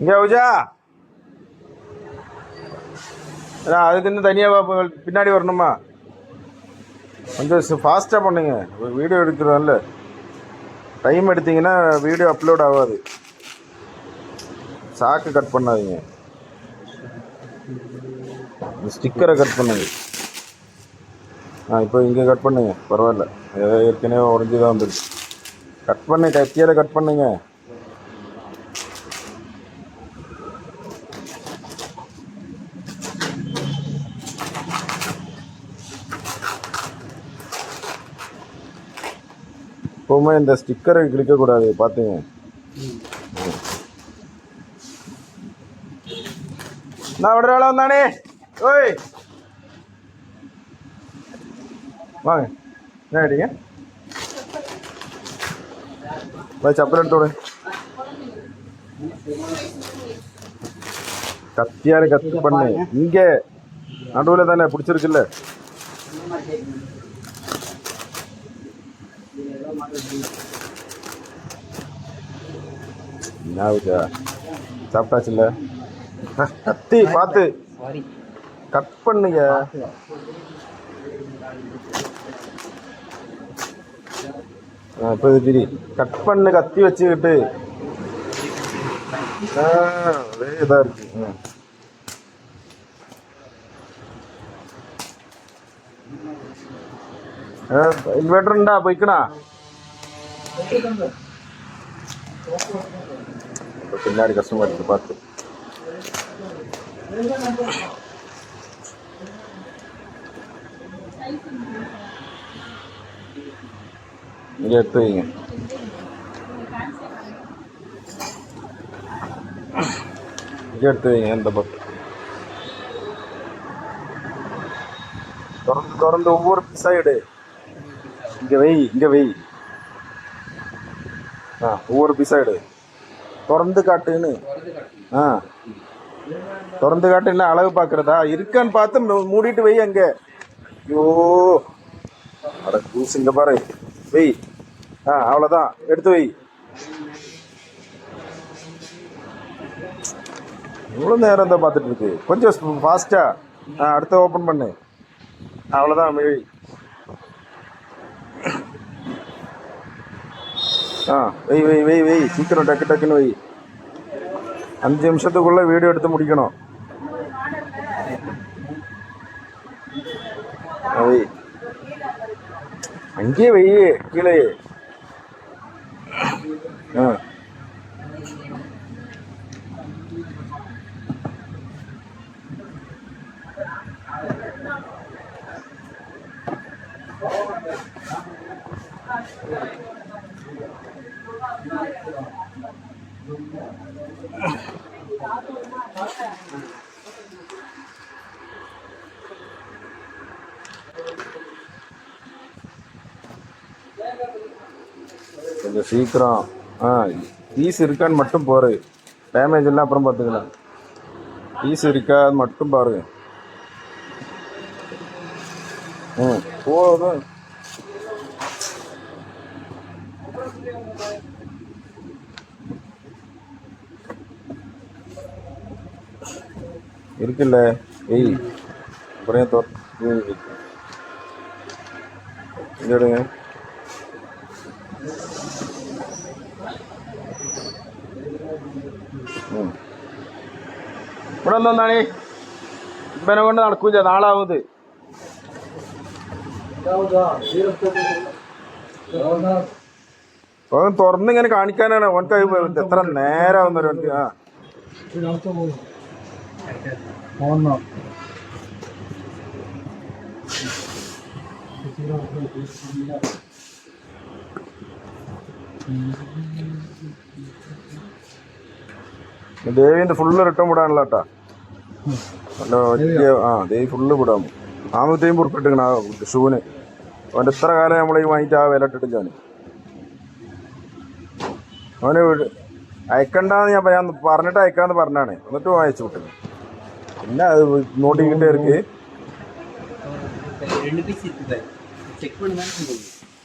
இங்கே பூஜா அதுக்குன்னு தனியாக பின்னாடி வரணுமா? கொஞ்சம் ஃபாஸ்ட்டாக பண்ணுங்க. வீடியோ எடுக்கிறோம்ல, டைம் எடுத்தீங்கன்னா வீடியோ அப்லோட் ஆகாது. சாக்கு கட் பண்ணாதீங்க, ஸ்டிக்கரை கட் பண்ணுங்க. இப்போ இங்கே கட் பண்ணுங்க, பரவாயில்ல. ஏற்கனவே உடஞ்சி தான் வந்துருக்கு. கட் பண்ணு, கத்தியால் கட் பண்ணுங்க. எப்பவுமே இந்த ஸ்டிக்கரை கிழிக்கக்கூடாது, பார்த்துங்க. நான் விடுற வேலை வந்தானே. ஓய் வாங்க, என்ன ஆயிட்டீங்க? சப்பல் எடுத்து விடு. கத்தியாரு கத்து பண்ணு. இங்க நடுவில் தானே பிடிச்சிருக்குல்ல. சாப்பிட்டாச்சுல்ல. கத்தி பார்த்து கட் பண்ணுங்க. இப்போ திரி கட் பண்ணு, கத்தி வச்சுக்கிட்டு. அதே இதாக இருக்கு. இன்வெர்டர் உண்டா? போய்க்கணா பின்னாடி கஷ்டமா இருக்கு பார்த்து. இங்க எடுத்து வைங்க. இங்க எடுத்து வைங்க. இந்த பக்கம் திறந்து திறந்து ஒவ்வொரு சைடு இங்க வை, இங்க வை. ஒவ்வொரு பீஸா எடு. திறந்து காட்டுன்னு. திறந்து காட்டு. என்ன அளவு பார்க்கறதா? இருக்கான்னு பார்த்து மூடிட்டு வை அங்க. ஐயோ அட ஜூஸ் இங்க பாரு, வை. அவ்வளோதான், எடுத்து வை. இவ்வளோ நேரம் தான் பார்த்துட்டு இருக்கு. கொஞ்சம் ஃபாஸ்டா. அடுத்த ஓப்பன் பண்ணு. அவ்வளோதான், வை. வை வை வை வை, சீக்கிரம் டக்கு டக்குன்னு வை. 5 நிமிஷத்துக்குள்ள வீடியோ எடுத்து முடிக்கணும். வை, அங்கேயே வை, கீழே. கொஞ்சம் சீக்கிரம். பீஸ் இருக்கான்னு மட்டும் பாரு. டேமேஜ் எல்லாம் அப்புறம் பார்த்துக்கலாம். பீஸ் இருக்கா அது மட்டும் பாருங்க. போதும். இருக்குல்ல, வெய். அப்புறம் எடுங்க. ഇവിടെ ഒന്നാണേ ഇവനെ കൊണ്ട് നടക്കൂല, നാളാവത്. തുറന്നിങ്ങനെ കാണിക്കാനാണ് ഓനക്ക്. എത്ര നേരാവുന്നൊരു ദേവിന്റെ ഫുള്ള് റിട്ടേൺ വിടാനുള്ള കേട്ടാ. ദേവി ഫുള്ള് വിടാം. 450 ഉറുപ്പിക ഇട്ടിരിക്കണ ഷൂന്. അവൻ്റെ എത്ര കാലം നമ്മളീ വാങ്ങിയിട്ട് വില ഇട്ടിട്ടില്ല. അവന് അയക്കണ്ടെന്ന് ഞാൻ പറഞ്ഞിട്ട് അയക്കാന്ന് പറഞ്ഞാണ്. എന്നിട്ട് അയച്ചു വിട്ടത്. പിന്നെ അത് നോട്ടിക്കിട്ടേ ഇருக்கு.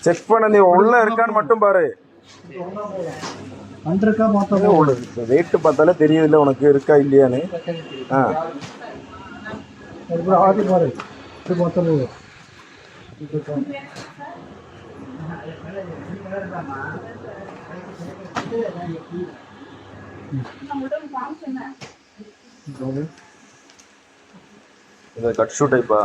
செக் பண்ண. நீ உள்ள இருக்கான்னு மட்டும் பாரு. அண்டருக்கா மொத்தம் வெயிட் பார்த்தாலே தெரியுதுல்ல உனக்கு இருக்கா இல்லையான்னு. ஆ அதுக்கப்புறம் ஆதி பாரு இது மொத்தம் இந்த கட் ஷூ டைப்பா?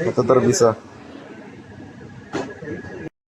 எத்தனை பீஸா?